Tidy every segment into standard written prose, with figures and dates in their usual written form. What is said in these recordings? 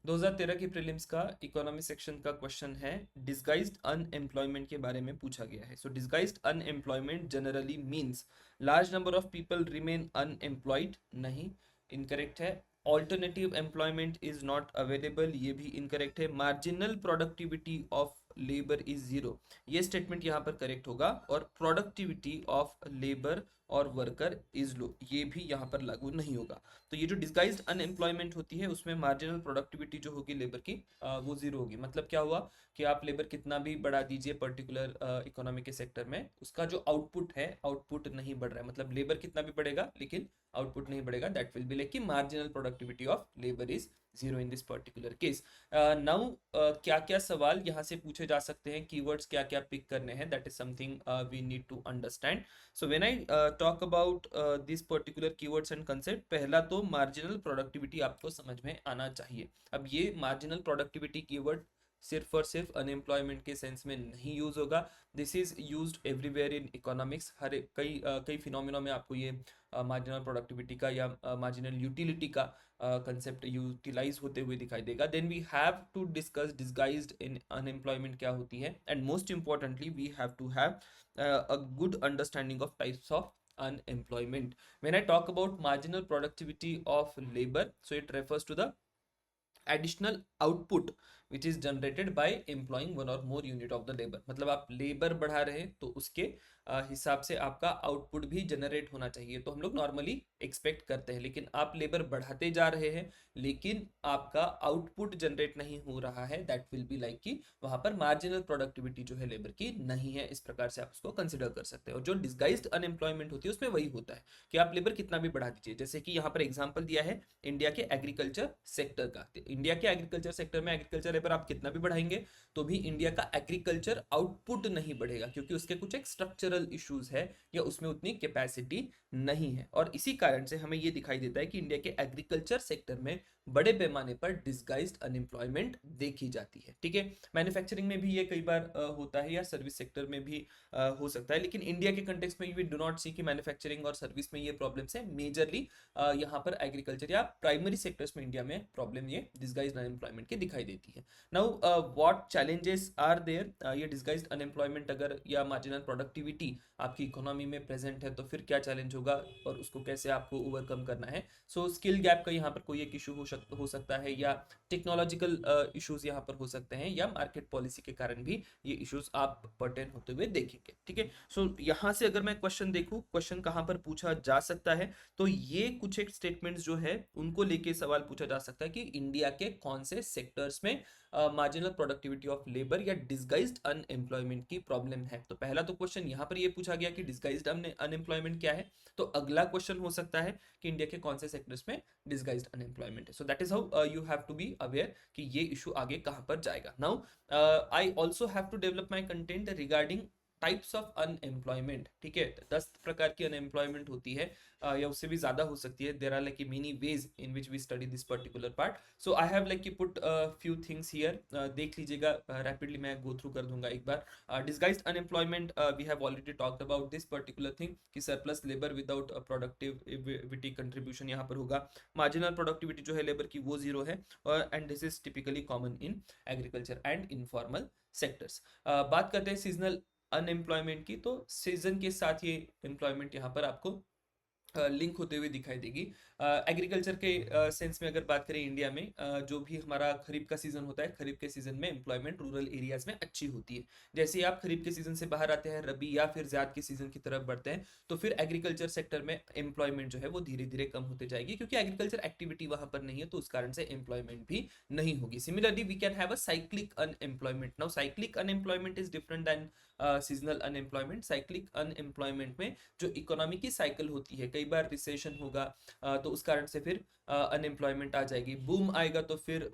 2013 की प्रीलिम्स का economy section का क्वेश्चन है, डिस्गाइज्ड अनएम्प्लॉयमेंट के बारे में पूछा गया है। So disguised unemployment generally means large number of people remain unemployed, नहीं, इनकरेक्ट है। Alternative employment is not available, ये भी इनकरेक्ट है। Marginal productivity of labour is zero, ये स्टेटमेंट यहाँ पर करेक्ट होगा। और प्रोडक्टिविटी ऑफ लेबर और वर्कर इज लो, ये भी यहाँ पर लागू नहीं होगा। तो ये जो डिस्गाइज्ड अनएम्प्लॉयमेंट होती है उसमें मार्जिनल प्रोडक्टिविटी जो होगी लेबर की वो जीरो होगी। मतलब क्या हुआ कि आप लेबर कितना भी बढ़ा दीजिए पर्टिकुलर इकोनॉमी के सेक्टर में, उसका जो आउटपुट है आउटपुट नहीं बढ़ रहा है। मतलब लेबर कितना भी बढ़ेगा लेकिन आउटपुट नहीं बढ़ेगा, दैट विल बी लाइक कि marginal productivity of labour is zero in this particular case. Now क्या क्या सवाल यहाँ से पूछे जा सकते हैं, कीवर्ड्स क्या क्या पिक करने हैं, that is something we need to understand. So when I talk about this particular keywords and concept, पहला तो मार्जिनल प्रोडक्टिविटी आपको समझ में आना चाहिए। अब ये मार्जिनल प्रोडक्टिविटी कीवर्ड सिर्फ और सिर्फ अनएम्प्लॉयमेंट के सेंस में नहीं यूज होगा, this is used everywhere in economics. कई फिनोमिना में आपको ये मार्जिनल प्रोडक्टिविटी का या मार्जिनल यूटिलिटी का कंसेप्ट यूटिलाइज होते हुए दिखाई देगा। Then we have to discuss disguised in unemployment क्या होती है, and most importantly we have to have a good understanding of types of unemployment. When I talk about marginal productivity of labor, so it refers to the additional output which is generated by employing one or more unit of the labor। मतलब आप labour बढ़ा रहे हैं तो उसके हिसाब से आपका आउटपुट भी जनरेट होना चाहिए, तो हम लोग नॉर्मली एक्सपेक्ट करते हैं। लेकिन आप लेबर बढ़ाते जा रहे हैं लेकिन आपका आउटपुट जनरेट नहीं हो रहा है, दैट विल बी लाइक कि वहां पर मार्जिनल प्रोडक्टिविटी जो है लेबर की नहीं है। इस प्रकार से आप उसको कंसिडर कर सकते हैं। और जो डिस्गाइज्ड अनएम्प्लॉयमेंट होती है उसमें वही होता है कि आप लेबर कितना भी बढ़ा दीजिए। जैसे कि यहाँ पर एग्जाम्पल दिया है इंडिया के एग्रीकल्चर सेक्टर का। इंडिया के एग्रीकल्चर सेक्टर में एग्रीकल्चर लेबर आप कितना भी बढ़ाएंगे तो भी इंडिया का एग्रीकल्चर आउटपुट नहीं बढ़ेगा, क्योंकि उसके कुछ एक स्ट्रक्चरल इश्यूज है या उसमें उतनी कैपेसिटी नहीं है। और इसी कारण से हमें यह दिखाई देता है कि इंडिया के एग्रीकल्चर सेक्टर में बड़े पैमाने पर डिस्गाइज्ड अनएम्प्लॉयमेंट देखी जाती है। ठीक है, मैन्युफैक्चरिंग में भी ये कई बार होता है या सर्विस सेक्टर में भी हो सकता है, लेकिन इंडिया के कंटेक्स्ट में वी डू नॉट सी कि मैन्युफैक्चरिंग और सर्विस में ये प्रॉब्लम्स है। मेजरली यहाँ पर एग्रीकल्चर या प्राइमरी सेक्टर्स में इंडिया में प्रॉब्लम ये डिस्गाइज्ड अनएम्प्लॉयमेंट की दिखाई देती है। Now what challenges are there, ये डिस्गाइज्ड अनएम्प्लॉयमेंट अगर या मार्जिनल प्रोडक्टिविटी आपकी इकोनॉमी में प्रेजेंट है तो फिर क्या चैलेंज होगा और उसको कैसे आपको ओवरकम करना है। सो स्किल गैप का यहाँ पर कोई एक इशू हो सकता है, या टेक्नोलॉजिकल इश्यूज यहाँ पर हो सकते हैं, या मार्केट पॉलिसी के कारण भी ये इश्यूज आप पर्टेन होते हुए देखेंगे। ठीक है, सो यहाँ से अगर मैं क्वेश्चन देखूं, क्वेश्चन कहाँ पर पूछा जा सकता है, तो ये कुछ एक स्टेटमेंट्स जो है उनको लेके सवाल पूछा जा सकता है कि इंडिया के कौन से सेक्टर्स में मार्जिनल प्रोडक्टिविटी ऑफ लेबर या डिस्गाइज्ड अनएम्प्लॉयमेंट की प्रॉब्लम है। तो पहला तो क्वेश्चन यहाँ पर ये पूछा गया कि डिस्गाइज्ड अनएम्प्लॉयमेंट क्या है, तो अगला क्वेश्चन हो सकता है कि इंडिया के कौन से सेक्टर्स में डिस्गाइज्ड अनएम्प्लॉयमेंट है। So that is how you have to be aware कि ये इशू आगे कहां पर जाएगा। Now I also have to develop my content regarding types of unemployment. ठीक है, 10 प्रकार की अनएम्प्लॉयमेंट होती है या उससे भी ज्यादा हो सकती है। There are like many ways in which we study this particular part. So I have like put few things here, देख लीजिएगा रैपिडली, मैं गो थ्रू कर दूंगा एक बार। Disguised unemployment, we have already talked about this particular thing कि surplus labour without productivity contribution यहाँ पर होगा। मार्जिनल प्रोडक्टिविटी जो है लेबर की वो जीरो है, और and this is typically common in agriculture and informal sectors. बात करते हैं सीजनल अनएम्प्लॉयमेंट की, तो सीजन के साथ ये एम्प्लॉयमेंट यहाँ पर आपको लिंक होते हुए दिखाई देगी। एग्रीकल्चर के सेंस में अगर बात करें इंडिया में, जो भी हमारा खरीफ का सीजन होता है, खरीफ के सीजन में एम्प्लॉयमेंट रूरल एरियाज में अच्छी होती है। जैसे ही आप खरीफ के सीजन से बाहर आते हैं, रबी या फिर ज़्याद के सीजन की तरफ बढ़ते हैं, तो फिर एग्रीकल्चर सेक्टर में एम्प्लॉयमेंट जो है वो धीरे धीरे कम होते जाएगी, क्योंकि एग्रीकल्चर एक्टिविटी वहां पर नहीं है, तो उस कारण से एम्प्लॉयमेंट भी नहीं होगी। Similarly we can have a cyclic unemployment. Now cyclic unemployment is different than seasonal unemployment. Cyclic unemployment में जो इकोनॉमी की साइकिल होती है, कई बार रिसेशन होगा तो उस कारण से फिर अनएम्प्लॉयमेंट आ जाएगी, बूम आएगा तो फिर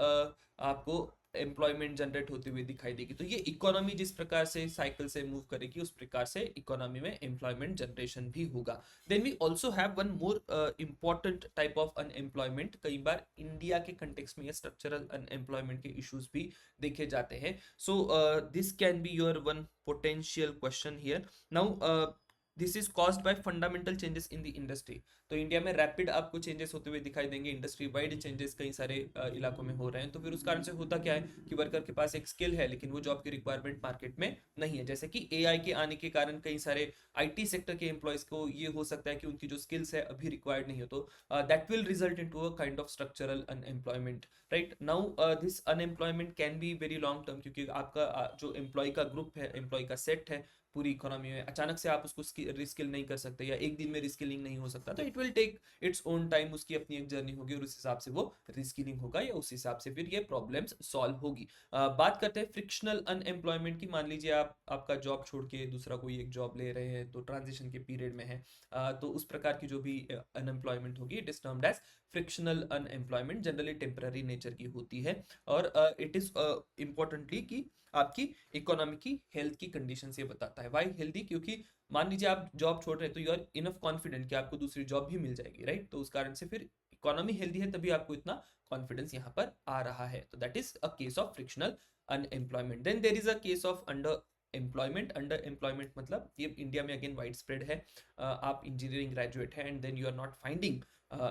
आपको एम्प्लॉयमेंट जनरेट होती हुई दिखाई देगी। तो ये इकोनॉमी जिस प्रकार से साइकिल से मूव करेगी उस प्रकार से इकोनॉमी में एम्प्लॉयमेंट जनरेशन भी होगा। Then we also have one more important type of unemployment. कई बार इंडिया के कंटेक्स्ट में ये स्ट्रक्चरल अनएम्प्लॉयमेंट के इश्यूज भी देखे जाते हैं। So this can be your one potential question here. Now this is caused by fundamental changes in the industry. तो इंडिया में रैपिड आपको चेंजेस होते हुए दिखाई देंगे, इंडस्ट्री वाइड चेंजेस कई सारे इलाकों में हो रहे हैं। तो फिर उस कारण से होता क्या है कि वर्कर के पास एक स्किल है लेकिन वो जॉब की रिक्वायरमेंट मार्केट में नहीं है। जैसे कि एआई के आने के कारण कई सारे आईटी सेक्टर के एम्प्लॉयज को ये हो सकता है कि उनकी जो स्किल्स है अभी रिक्वायर्ड नहीं हो, तो that will result in to a kind of structural unemployment. Right now this unemployment can be very long term, क्योंकि आपका जो एम्प्लॉय का ग्रुप है, एम्प्लॉय का सेट है पूरी इकोनॉमी में, अचानक से आप उसको रिस्किल नहीं कर सकते या एक दिन में रिस्किलिंग नहीं हो सकता। तो it will take its own time, उसकी अपनी एक जर्नी होगी और उस हिसाब से वो रिस्किलिंग होगा या उस हिसाब से फिर ये प्रॉब्लम्स सॉल्व होगी। बात करते हैं फ्रिक्शनल अनएम्प्लॉयमेंट की। मान लीजिए आप आपका जॉब छोड़ के दूसरा कोई एक जॉब ले रहे हैं, तो ट्रांजिशन के पीरियड में है, तो उस प्रकार की जो भी अनएम्प्लॉयमेंट होगी it is termed as frictional unemployment, generally temporary nature की होती है। और इट इज इम्पोर्टेंटली कि आपकी इकोनॉमी की हेल्थ की कंडीशन से बताता है। Why healthy? क्योंकि मान लीजिए आप जॉब छोड़ रहे हैं तो यू आर इनफ कॉन्फिडेंट कि आपको दूसरी जॉब भी मिल जाएगी, राइट? तो उस कारण से फिर इकोनॉमी हेल्दी है तभी आपको इतना कॉन्फिडेंस यहाँ पर आ रहा है। तो that is a case of frictional unemployment. Then there is a case of under employment. Under employment मतलब ये इंडिया में अगेन वाइड स्प्रेड है। आप इंजीनियरिंग ग्रेजुएट है and then you are not finding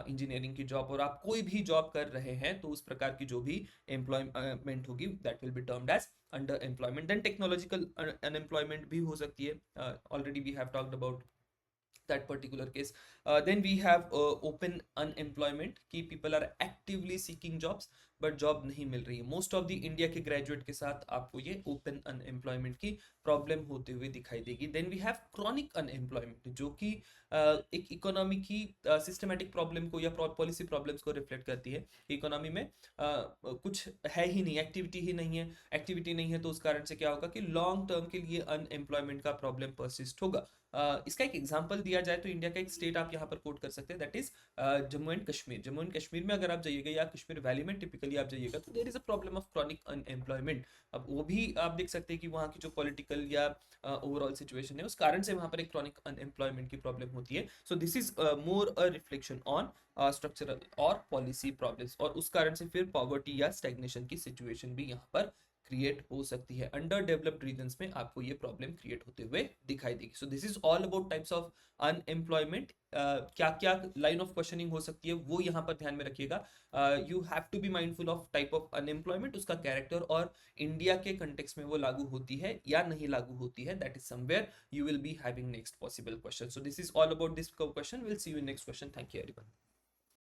engineering की जॉब, और आप कोई भी जॉब कर रहे हैं, तो उस प्रकार की जो भी एम्प्लॉयमेंट होगी that will be termed as under employment. Then technological unemployment भी हो सकती है, already we have talked about that particular case. Then we have open unemployment कि people are actively seeking jobs but job नहीं मिल रही है। Most of the India के graduate के साथ आपको ये ओपन अनएम्प्लॉयमेंट की प्रॉब्लम होते हुए दिखाई देगी। Then we have chronic unemployment, जो कि एक इकोनॉमी की सिस्टमेटिक प्रॉब्लम को या पॉलिसी प्रॉब्लम्स को रिफ्लेक्ट करती है। इकोनॉमी में कुछ है ही नहीं, एक्टिविटी ही नहीं है। एक्टिविटी नहीं है तो उस कारण से क्या होगा कि लॉन्ग टर्म के लिए अनएम्प्लॉयमेंट का प्रॉब्लम परसिस्ट होगा। इसका एक एग्जांपल दिया जाए तो इंडिया का एक स्टेट आप यहाँ पर कोट कर सकते हैं, that is Jammu and Kashmir. Jammu and Kashmir में अगर आप जाइएगा या कश्मीर वैली में टिपिकली आप जाइएगा तो there is a problem of chronic unemployment. अब वो भी आप देख सकते हैं कि वहाँ की जो पॉलिटिकल या ओवरऑल सिचुएशन है उस कारण से वहाँ पर एक क्रॉनिक अनएम्प्लॉयमेंट की प्रॉब्लम होती है। So this is more a reflection on structural और पॉलिसी प्रॉब्लम्स, और उस कारण से फिर पॉवर्टी या स्टैग्नेशन की सिचुएशन भी यहाँ पर क्रिएट हो सकती है। अंडर डेवलप्ड रीजन्स में आपको ये प्रॉब्लम क्रिएट होते हुए दिखाई देगी। So this is all about types of unemployment. क्या क्या लाइन ऑफ क्वेश्चनिंग हो सकती है वो यहाँ पर ध्यान में रखिएगा। You have to be mindful of type of unemployment, उसका कैरेक्टर, और इंडिया के कंटेक्स्ट में वो लागू होती है या नहीं लागू होती है। That is somewhere you will be having next possible question. So this is all about this question. We'll see you in next question. Thank you everyone.